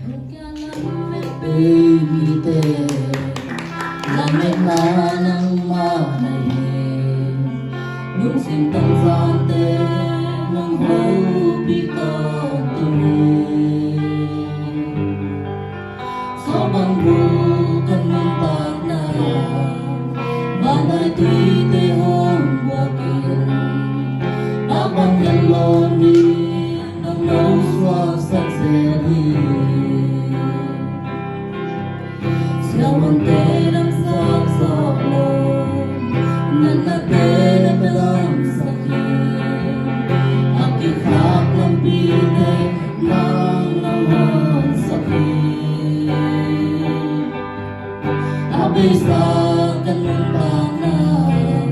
baby te lamig na ng manahin nung sintang sante ng hobita tuloy sa banggutan ng pagnayan banay tuwite hong wakil abang yaloni ng nauswas at seri Siyawan ang saksakon Nanatay na dalang sakit Akikak ng pinay ng naman sakit Abay sa ganun tangan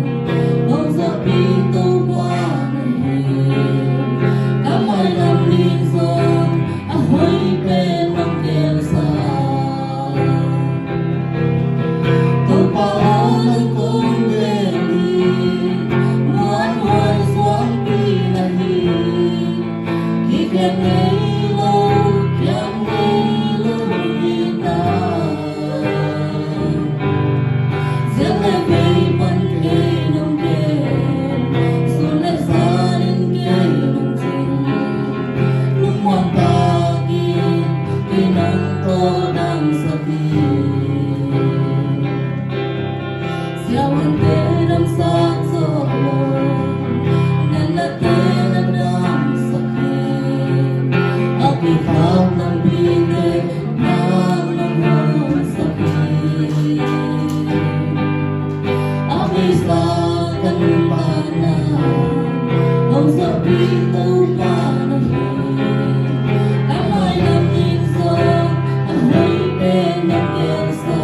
Huwag sa pito panahin Kamay ng linson Ahoy penang kelsa Siyawan ang saksakon Nanatay na dalang sakit Akikak ng pinay ng naman sakit Abay sa ganun panahan Huwag sa pito panahin Kamay ng linson Ahoy penang kelsa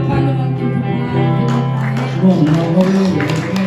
Paano magtutupad?